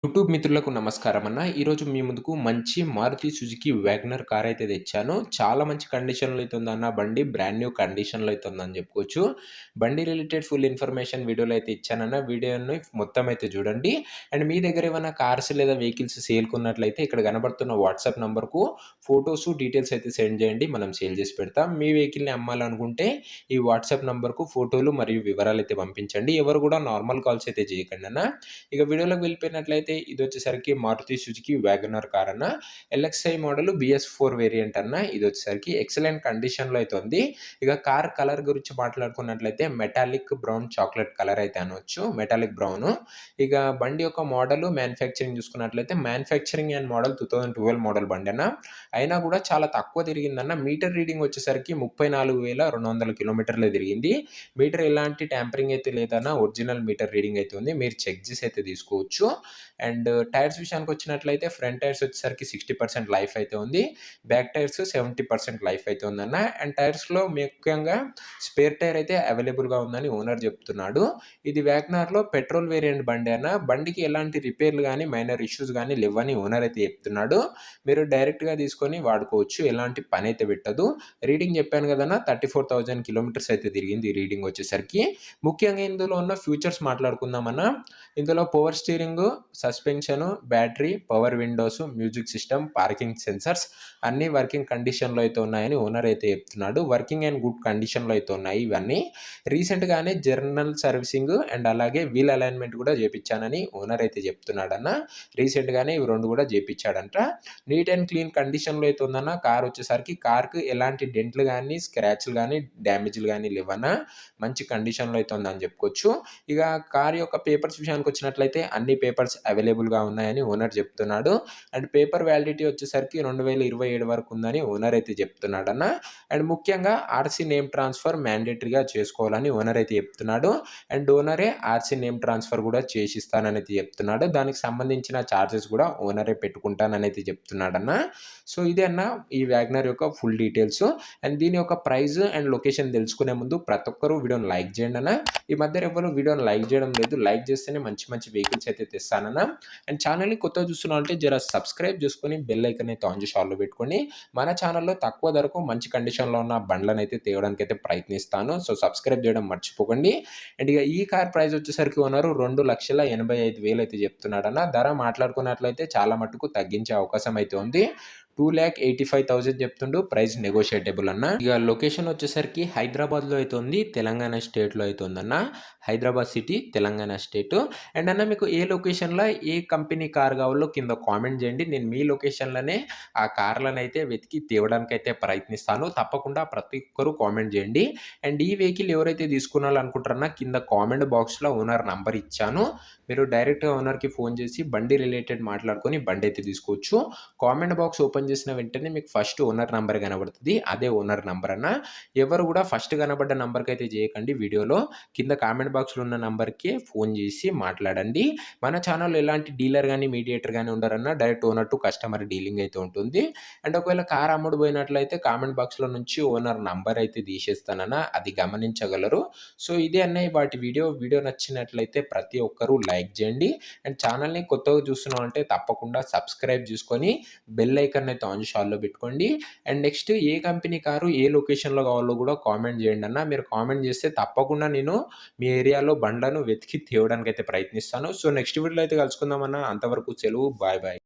YouTube మిత్రులకు నమస్కారం అన్న. ఈరోజు మీ ముందుకు మంచి మారుతి సుజుకి వ్యాగనర్ కార్ అయితే తెచ్చాను. చాలా మంచి కండిషన్‌లో అయితే ఉందన్న బండి. బ్రాండ్ న్యూ కండిషన్‌లో అయితే ఉందని చెప్పుకోవచ్చు. బండి రిలేటెడ్ ఫుల్ ఇన్ఫర్మేషన్ వీడియోలో అయితే ఇచ్చానన్న. వీడియోని మొత్తం అయితే చూడండి. అండ్ మీ దగ్గర ఏమైనా కార్స్ లేదా వెహికల్స్ సేల్‌కి ఉన్నట్లయితే ఇక్కడ కనబడుతున్న వాట్సాప్ నంబర్‌కు ఫోటోస్, డీటెయిల్స్ అయితే సెండ్ చేయండి. మనం సేల్ చేసి పెడతాం. మీ వెహికల్‌ని అమ్మాలనుకుంటే ఈ వాట్సాప్ నంబర్‌కు ఫోటోలు మరియు వివరాలు అయితే పంపించండి. ఎవరు కూడా నార్మల్ కాల్స్ అయితే చేయకండి అన్న. ఇక వీడియోలోకి వెళ్ళిపోయినట్లయితే ఇది వచ్చేసరికి మారుతి సుజుకి వ్యాగనర్ కార్ అన్న. ఎల్ఎక్స్ఐ మోడల్ BS4 వేరియంట్ అన్న. ఇది వచ్చేసరికి ఎక్సలెంట్ కండిషన్‌లో అయితే ఉంది. ఇక కార్ కలర్ గురించి మాట్లాడుకున్నట్లయితే మెటాలిక్ బ్రౌన్ చాక్లెట్ కలర్ అయితే అనొచ్చు. Metallic brown. ఇక బండి యొక్క మోడల్ మ్యానుఫ్యాక్చరింగ్ చూసుకున్నట్లయితే మ్యానుఫ్యాక్చరింగ్ అండ్ మోడల్ 2012 మోడల్ బండి అన్న. అయినా కూడా చాలా తక్కువ తిరిగిందన్న. మీటర్ రీడింగ్ వచ్చేసరికి 34,200 కిలోమీటర్లే తిరిగింది. మీటర్ ఎలాంటి ట్యాంపరింగ్ అయితే లేదన్న. ఒరిజినల్ మీటర్ రీడింగ్ అయితే ఉంది. మీరు చెక్ చేసి అయితే తీసుకోవచ్చు. అండ్ టైర్స్ విషయానికి వచ్చినట్లయితే ఫ్రంట్ టైర్స్ వచ్చేసరికి 60% లైఫ్ అయితే ఉంది. బ్యాక్ టైర్స్ 70% లైఫ్ అయితే ఉందన్న. అండ్ టైర్స్‌లో ముఖ్యంగా స్పేర్ టైర్ అయితే అవైలబుల్‌గా ఉందని ఓనర్ చెప్తున్నాడు. ఇది వ్యాగనార్‌లో పెట్రోల్ వేరియంట్ బండి అన్న. బండికి ఎలాంటి రిపేర్లు గాని, మైనర్ ఇష్యూస్ గాని లెవ్వని ఓనర్ అయితే చెప్తున్నాడు. మీరు డైరెక్ట్‌గా తీసుకొని వాడుకోవచ్చు. ఎలాంటి పనైతే పెట్టదు. రీడింగ్ చెప్పాను కదన్న 34,000 కిలోమీటర్స్ అయితే తిరిగింది ఈ రీడింగ్ వచ్చేసరికి. ముఖ్యంగా ఇందులో ఉన్న ఫ్యూచర్స్ మాట్లాడుకుందామన్న. ఇందులో power steering, suspension, battery, power Windows, music system, parking sensors అన్నీ వర్కింగ్ కండిషన్‌లో అయితే ఉన్నాయని ఓనర్ అయితే చెప్తున్నాడు. వర్కింగ్ అండ్ గుడ్ కండిషన్‌లో అయితే ఉన్నాయి ఇవన్నీ. రీసెంట్‌గానే జనరల్ సర్వీసింగ్ అండ్ అలాగే వీల్ అలైన్‌మెంట్ కూడా చేపిచ్చానని ఓనర్ అయితే చెప్తున్నాడన్న. రీసెంట్‌గానే ఇవి 2 కూడా చేపిచ్చాడంట. నీట్ అండ్ క్లీన్ కండిషన్‌లో అయితే ఉందన్న. కార్ వచ్చేసరికి కార్‌కి ఎలాంటి డెంట్‌లు గాని, స్క్రాచ్‌లు గాని, డ్యామేజ్‌లు గాని లేవన్న. మంచి కండిషన్‌లో అయితే ఉందని చెప్పుకోవచ్చు. ఇక కార్ యొక్క పేపర్స్ విషయానికొచ్చినట్లయితే అన్ని పేపర్స్ అవైలబుల్‌గా ఉన్నాయని ఓనర్ చెప్తున్నాడు. అండ్ పేపర్ వ్యాలిడిటీ వచ్చేసరికి 2027 వరకు ఉందని ఓనర్ అయితే చెప్తున్నాడన్న. అండ్ ముఖ్యంగా ఆర్‌సీ నేమ్ ట్రాన్స్‌ఫర్ మ్యాండేటరీగా చేసుకోవాలని ఓనర్ అయితే చెప్తున్నాడు. అండ్ ఓనరే ఆర్‌సీ నేమ్ ట్రాన్స్‌ఫర్ కూడా చేసిస్తాననైతే చెప్తున్నాడు. దానికి సంబంధించిన చార్జెస్ కూడా ఓనరే పెట్టుకుంటాననైతే చెప్తున్నాడన్న. సో ఇదే అన్న ఈ వ్యాగనర్ యొక్క ఫుల్ డీటెయిల్స్. అండ్ దీని యొక్క ప్రైస్ అండ్ లొకేషన్ తెలుసుకునే ముందు ప్రతి ఒక్కరు వీడియోని లైక్ చేయండి అన్న. ఈ మధ్య ఎవ్వరు వీడియోని లైక్ చేయడం లేదు. లైక్ చేస్తేనే మంచి మంచి వెహికల్స్ అయితే తెస్తానన్న. అండ్ ఛానల్‌ని కొత్తగా చూస్తున్నారంటే జర సబ్స్క్రైబ్ చేసుకొని బెల్ ఐకాన్ అయితే ఆన్ చేసి ఆల్‌లో పెట్టుకోండి. మన ఛానల్‌లో తక్కువ ధరకు మంచి కండిషన్‌లో ఉన్న బండ్లనైతే తేవడానికైతే ప్రయత్నిస్తాను. సో సబ్స్క్రైబ్ చేయడం మర్చిపోకండి. అండ్ ఇక ఈ కార్ ప్రైస్ వచ్చేసరికి ఓనరు 2,85,000 అయితే చెప్తున్నాడన్న. ధర మాట్లాడుకున్నట్లయితే చాలా మట్టుకు తగ్గించే అవకాశం అయితే ఉంది. 2,85,000 చెప్తుండు. ప్రైస్ నెగోషియేటబుల్ అన్న. ఇక లొకేషన్ వచ్చేసరికి హైదరాబాద్‌లో అయితే ఉంది. తెలంగాణ స్టేట్‌లో అయితే ఉందన్న. Hyderabad city, Telangana state. And అన్న మీకు ఏ లొకేషన్‌లో ఏ కంపెనీ కార్ కావాలో కింద కామెంట్ చేయండి. నేను మీ లొకేషన్‌లోనే ఆ కార్లనైతే వెతికి తేవడానికైతే ప్రయత్నిస్తాను. తప్పకుండా ప్రతి ఒక్కరు కామెంట్ చేయండి. అండ్ ఈ వెహికల్ ఎవరైతే తీసుకోవాలనుకుంటారన్నా కింద కామెంట్ బాక్స్‌లో ఓనర్ నంబర్ ఇచ్చాను. మీరు డైరెక్ట్‌గా ఓనర్‌కి ఫోన్ చేసి బండి రిలేటెడ్ మాట్లాడుకొని బండి అయితే తీసుకోవచ్చు. కామెంట్ బాక్స్ ఓపెన్ చేసిన వెంటనే మీకు ఫస్ట్ ఓనర్ నంబర్ కనబడుతది. అదే ఓనర్ నంబర్ అన్న. ఎవరు కూడా ఫస్ట్ కనబడ్డ నంబర్‌కైతే చేయకండి వీడియోలో. కింద కామెంట్ బాక్స్‌లో ఉన్న నంబర్‌కే ఫోన్ చేసి మాట్లాడండి. మన ఛానెల్‌లో ఎలాంటి డీలర్ గాని, మీడియేటర్ గాని ఉండరన్న. Direct owner to customer dealing అయితే ఉంటుంది. అండ్ ఒకవేళ కార్ అమ్ముడు పోయినట్లయితే కామెంట్ బాక్స్‌లో నుంచి ఓనర్ నంబర్ అయితే తీసేస్తానన్న. అది గమనించగలరు. సో ఇదే అన్నయ్య వాటి వీడియో. వీడియో నచ్చినట్లయితే ప్రతి ఒక్కరు లైక్ చేయండి. అండ్ ఛానెల్‌ని కొత్తగా చూస్తున్నామంటే తప్పకుండా సబ్స్క్రైబ్ చేసుకొని బెల్ ఐకాన్ అయితే ఆన్ చేసి ఆల్‌లో పెట్టుకోండి. అండ్ నెక్స్ట్ ఏ కంపెనీ కారు ఏ లొకేషన్‌లో కావాలో కూడా కామెంట్ చేయండి అన్న. మీరు కామెంట్ చేస్తే తప్పకుండా నేను మీ ఏరియాలో బండ్లను వెతికి తేవడానికైతే ప్రయత్నిస్తాను. సో నెక్స్ట్ వీడియోలో అయితే కలుసుకుందాం అన్న. అంతవరకు సెలవు. Bye bye.